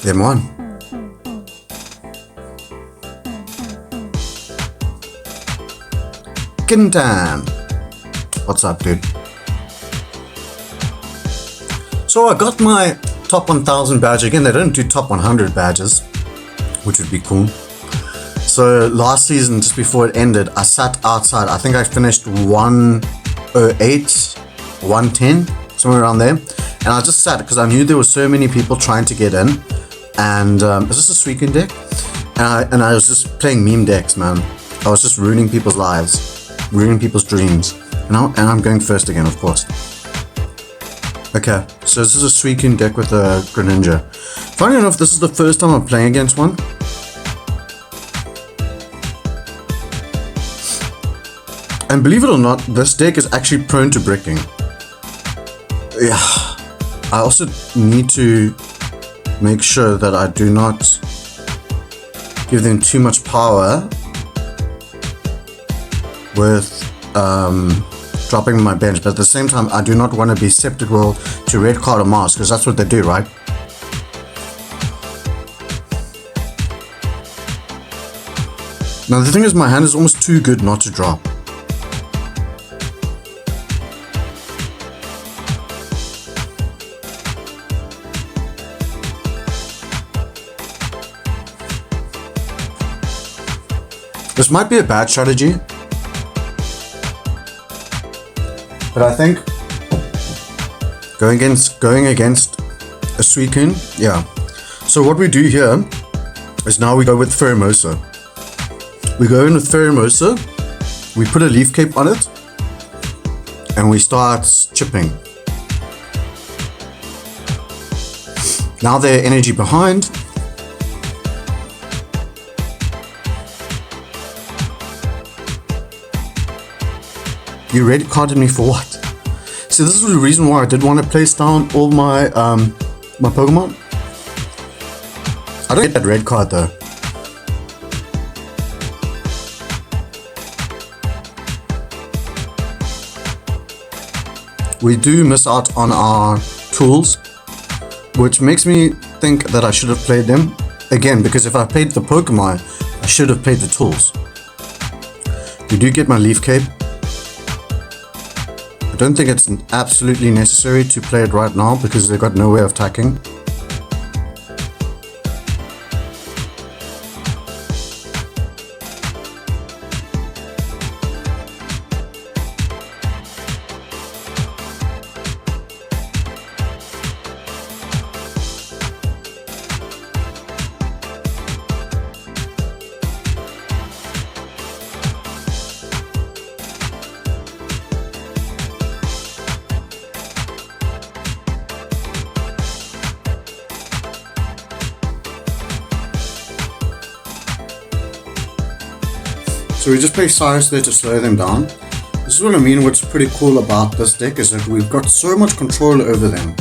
Game one. Kintan. What's up, dude? So I got my top 1000 badge. Again, they don't do top 100 badges, which would be cool. So last season, just before it ended, I sat outside. I think I finished 108, 110, somewhere around there. And I just sat because I knew there were so many people trying to get in. And is this a Suicune deck? And I was just playing meme decks, man. I was just ruining people's lives, ruining people's dreams. And I'm going first again, of course. Okay, so this is a Suicune deck with a Greninja. Funny enough, this is the first time I'm playing against one. And believe it or not, this deck is actually prone to bricking. Yeah. I also need to make sure that I do not give them too much power with dropping my bench. But at the same time, I do not want to be susceptible to red card or mask, because that's what they do, right? Now the thing is, my hand is almost too good not to drop. This might be a bad strategy, but I think going against a Suicune, yeah. So what we do here is now we go with Pheromosa. We go in with Pheromosa, we put a leaf cape on it, and we start chipping. Now they're energy behind. You red carded me for what? See, this is the reason why I did want to place down all my my Pokemon. I don't get that red card though. We do miss out on our tools, which makes me think that I should have played them again, because if I played the Pokemon, I should have played the tools. We do get my leaf cape. I don't think it's absolutely necessary to play it right now because they've got no way of attacking. So we just play Cyrus there to slow them down. This is what I mean, what's pretty cool about this deck is that we've got so much control over them.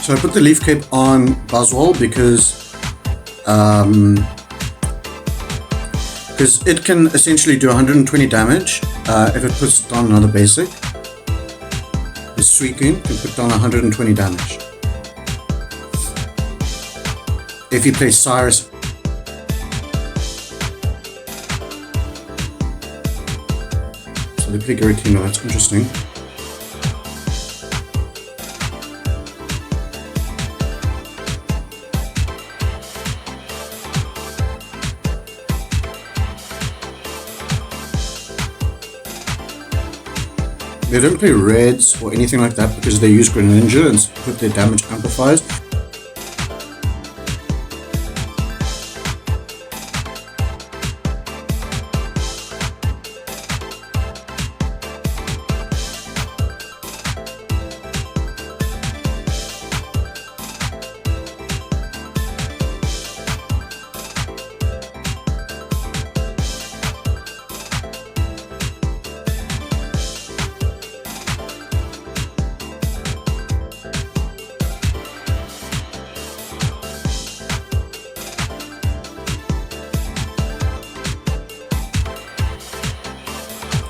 So I put the leaf cape on Buzzwole because it can essentially do 120 damage if it puts down another basic. The Suicune can put down 120 damage. If you play Cyrus, so they play Greninja, that's interesting. They don't play reds or anything like that because they use Greninja and put their damage amplifiers.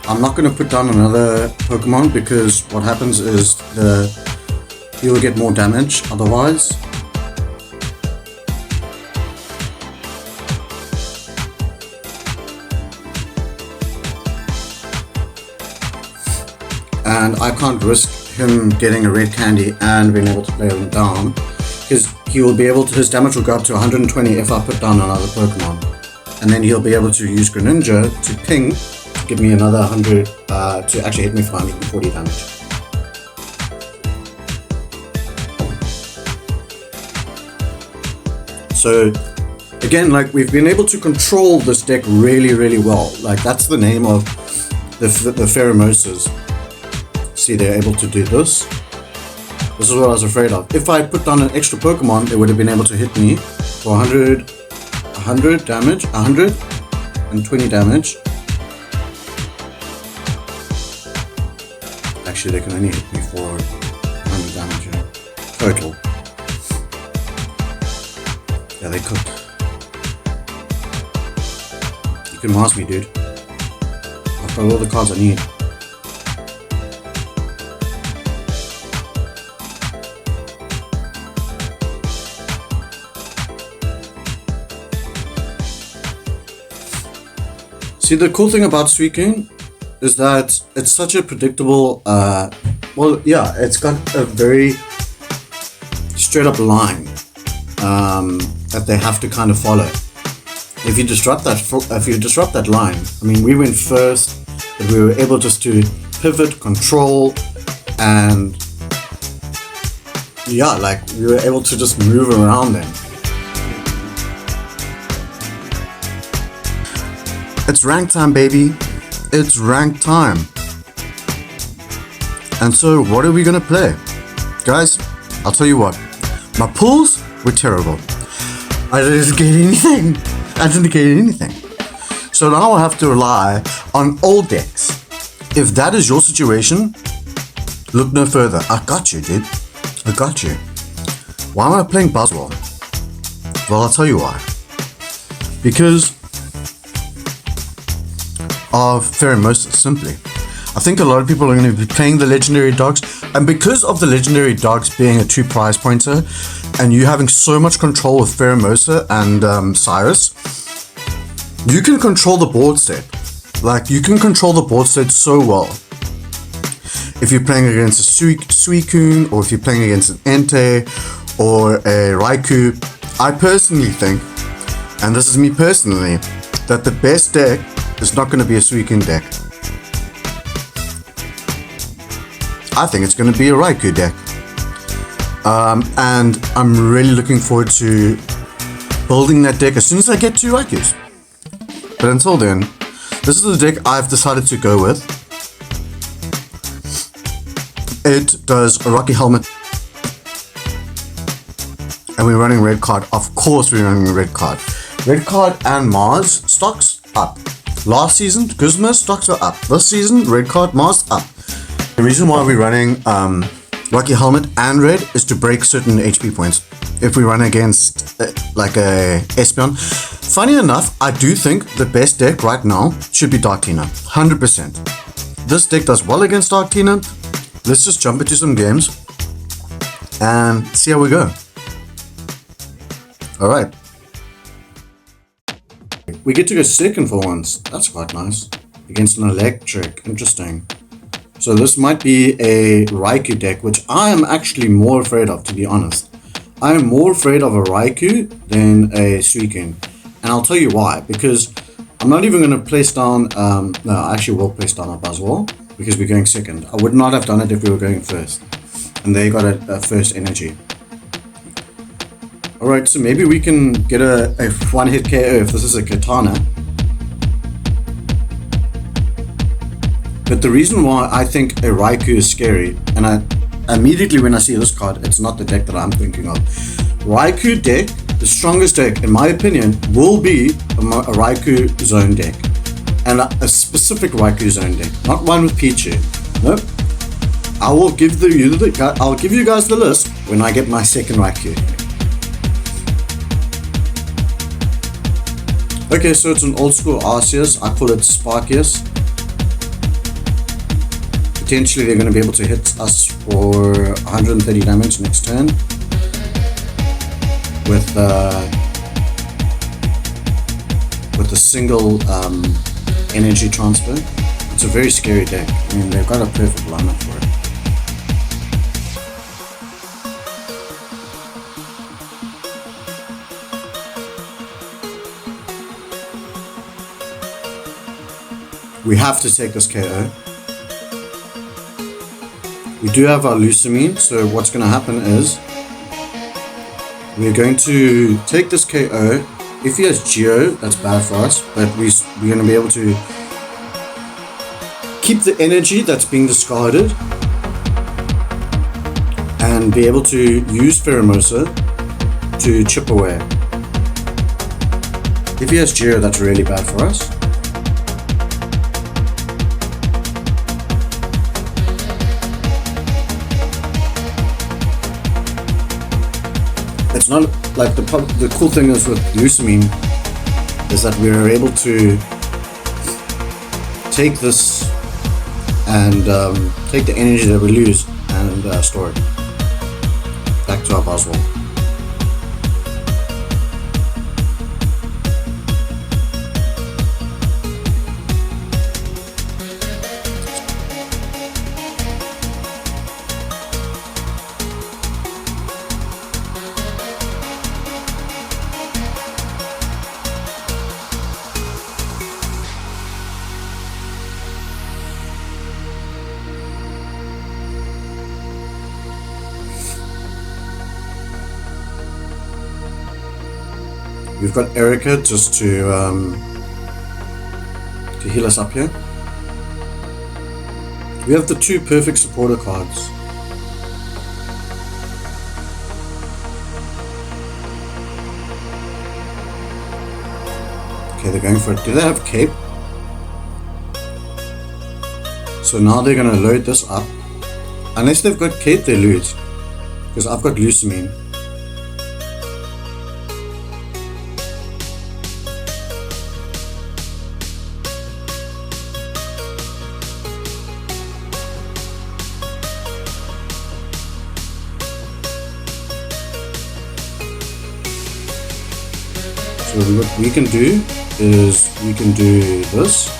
I'm not going to put down another Pokemon because what happens is he will get more damage otherwise. And I can't risk him getting a red candy and being able to play him down, because he will be able to, his damage will go up to 120 if I put down another Pokemon. And then he'll be able to use Greninja to ping, to give me another 100, to actually hit me for 140 damage. So again, like, we've been able to control this deck really, really well. Like, that's the name of the Pheromosas. See, they're able to do this. This is what I was afraid of. If I put down an extra Pokemon, it would have been able to hit me for 100 damage, 120 damage. Actually, they can only hit me for 100 damage total. Yeah, they cooked. You can mask me, dude. I've got all the cards I need. See, the cool thing about Suicune is that it's such a predictable, well, yeah, it's got a very straight up line that they have to kind of follow. If you disrupt that line, I mean, we went first, but we were able just to pivot, control, and yeah, like, we were able to just move around them. It's rank time, baby. It's rank time. And so, what are we gonna play? Guys, I'll tell you what. My pulls were terrible. I didn't get anything. So now I have to rely on old decks. If that is your situation, look no further. I got you, dude. I got you. Why am I playing Buzzwole? Well, I'll tell you why. Because of Pheromosa, simply. I think a lot of people are going to be playing the legendary dogs, and because of the legendary dogs being a 2 prize pointer, and you having so much control with Pheromosa and Cyrus, you can control the board state. Like, you can control the board state so well. If you're playing against a Suicune, or if you're playing against an Entei, or a Raikou, I personally think, and this is me personally, that the best deck is not going to be a Suicune deck. I think it's going to be a Raikou deck. And I'm really looking forward to building that deck as soon as I get 2 Raikous. But until then, this is the deck I've decided to go with. It does a Rocky Helmet. And we're running red card. Of course we're running red card. Red card and Mars stocks up. Last season, Guzma stocks were up. This season, red card, Mars up. The reason why we're running Rocky Helmet and red is to break certain HP points. If we run against like a Espeon. Funny enough, I do think the best deck right now should be Dark Tina. 100%. This deck does well against Dark Tina. Let's just jump into some games and see how we go. Alright. We get to go second for once. That's quite nice. Against an electric. Interesting. So this might be a Raikou deck, which I am actually more afraid of, to be honest. I am more afraid of a Raikou than a Suicune. And I'll tell you why. Because I'm not even going to place down... no, I actually will place down a Buzzwole. Because we're going second. I would not have done it if we were going first. And they got a first energy. Alright, so maybe we can get a one-hit KO if this is a Katana. But the reason why I think a Raikou is scary, and I immediately when I see this card, it's not the deck that I'm thinking of. Raikou deck, the strongest deck, in my opinion, will be a Raikou zone deck. And a specific Raikou zone deck, not one with Pichu. Nope. I will give you guys the list when I get my second Raikou. Okay, so it's an old school Arceus. I call it Sparkius. potentially they're going to be able to hit us for 130 damage next turn with a single energy transfer. It's a very scary deck. I mean, they've got a perfect lineup for it. We have to take this KO. We do have our Lucamine, so what's going to happen is we're going to take this KO. If he has Geo, that's bad for us, but we're going to be able to keep the energy that's being discarded and be able to use Pheromosa to chip away. If he has Geo, that's really bad for us. It's not like the cool thing is with Lucamine is that we are able to take this and take the energy that we lose and store it back to our Buzzwole. We've got Erica just to heal us up here. We have the two perfect supporter cards. Okay, they're going for it. Do they have Cape? So now they're going to load this up. Unless they've got Cape, they lose. Because I've got Lucamine. So what we can do is we can do this.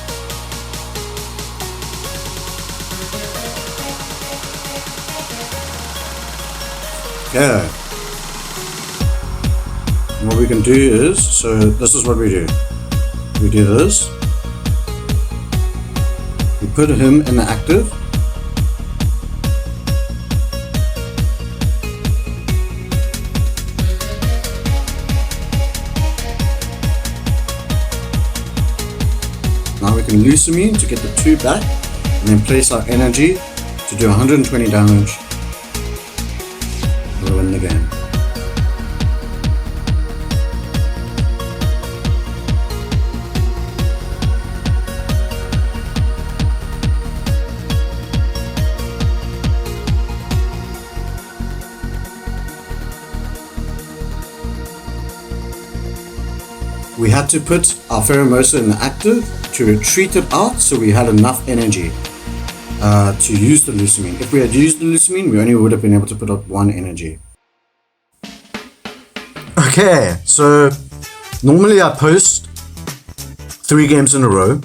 Okay. And what we can do is, so this is what we do. We do this. We put him in the active. Now we can Lucamine to get the 2 back and then place our energy to do 120 damage. We'll win the game. We had to put our Pheromosa in the active to retreat it out so we had enough energy to use the Lucamine. If we had used the Lucamine, we only would have been able to put up 1 energy. Okay, so normally I post 3 games in a row,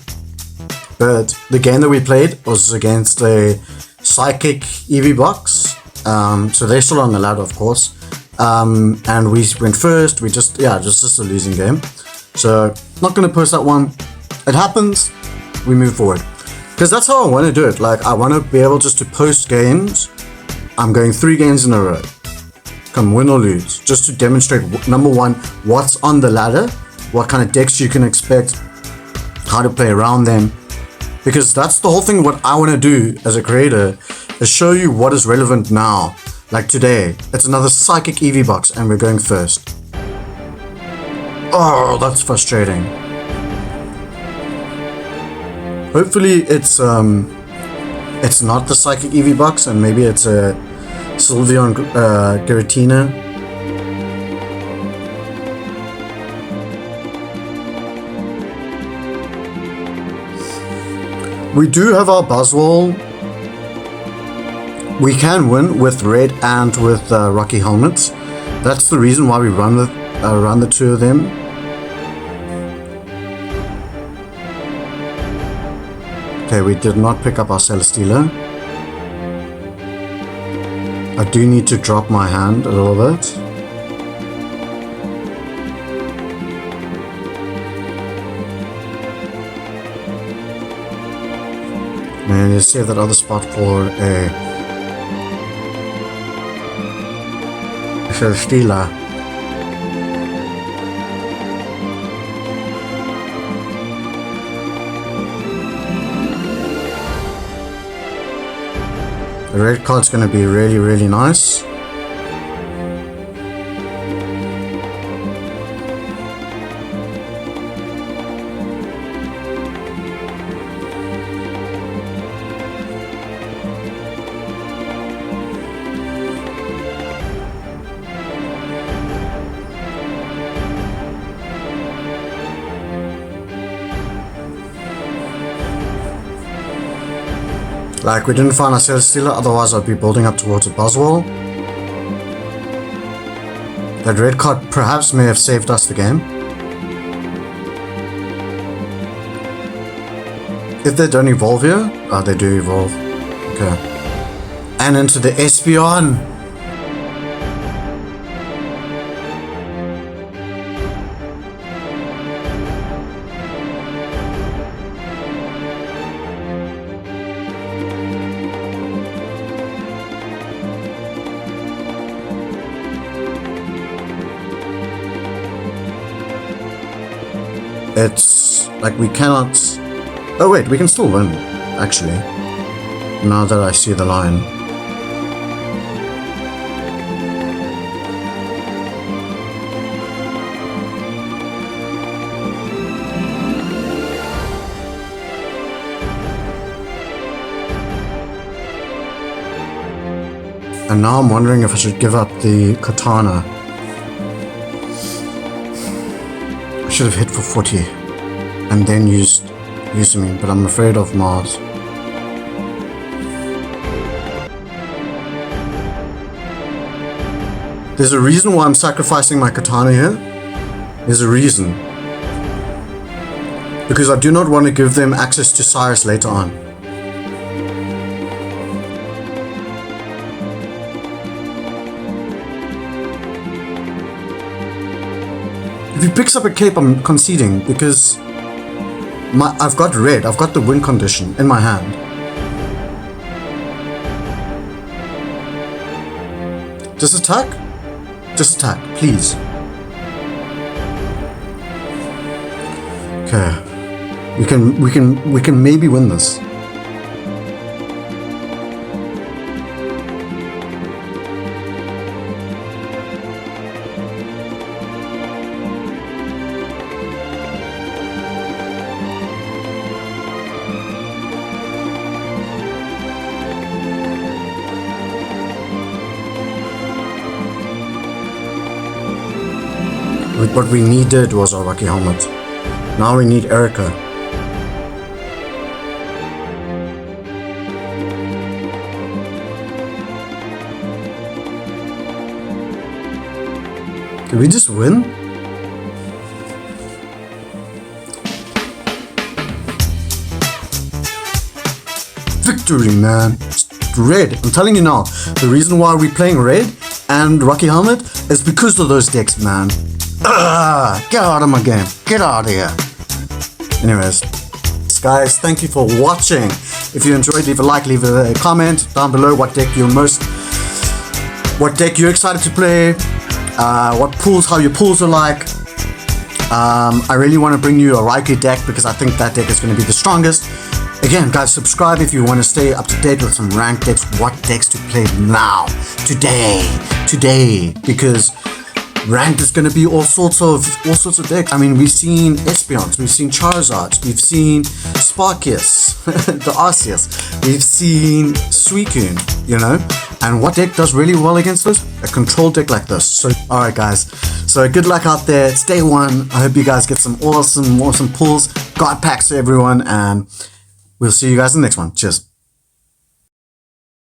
but the game that we played was against a Psychic EV box, so they're still on the ladder, of course, and we went first. We just a losing game. So, not going to post that one. It happens, we move forward. Because that's how I want to do it. Like, I want to be able just to post games. I'm going 3 games in a row. Come win or lose. Just to demonstrate, number one, what's on the ladder. What kind of decks you can expect. How to play around them. Because that's the whole thing, what I want to do as a creator. Is show you what is relevant now. Like today, it's another Psychic EV box and we're going first. Oh, that's frustrating. Hopefully it's not the Psychic EV box and maybe it's a Sylveon Giratina. We do have our Buzzwole we can win with red and with Rocky Helmets. That's the reason why we run the two of them. Okay, we did not pick up our Celesteela. I do need to drop my hand a little bit. And you save that other spot for a Celesteela. The red card's going to be really, really nice. Like, we didn't find our Celesteela, otherwise I'd be building up towards a Buzzwole. That red card perhaps may have saved us the game. If they don't evolve here, they do evolve. Okay. And into the Espeon. It's like we cannot... Oh wait, we can still win, actually. Now that I see the line. And now I'm wondering if I should give up the katana. I should have hit for 40 and then used me, but I'm afraid of Mars. There's a reason why I'm sacrificing my katana here. There's a reason. Because I do not want to give them access to Cyrus later on. If he picks up a cape, I'm conceding because I've got red. I've got the win condition in my hand. Just attack? Just attack, please. Okay. We can maybe win this. What we needed was our Rocky Helmet. Now we need Erica. Did we just win? Victory, man. Red. I'm telling you now, the reason why we're playing red and Rocky Helmet is because of those decks, man. Get out of my game. Get out of here. Anyways, guys, thank you for watching. If you enjoyed, leave a like, leave a comment down below what deck you're excited to play, what pools, how your pools are like. I really want to bring you a Raikou deck because I think that deck is going to be the strongest. Again, guys, subscribe if you want to stay up to date with some ranked decks, what decks to play now, today, because ranked is going to be all sorts of decks. I mean, we've seen Espeons, we've seen Charizards, we've seen Sparkius, the Arceus, we've seen Suicune, you know. And what deck does really well against this? A control deck like this. So, alright guys, so good luck out there. It's day one. I hope you guys get some awesome pulls. God packs to everyone, and we'll see you guys in the next one. Cheers.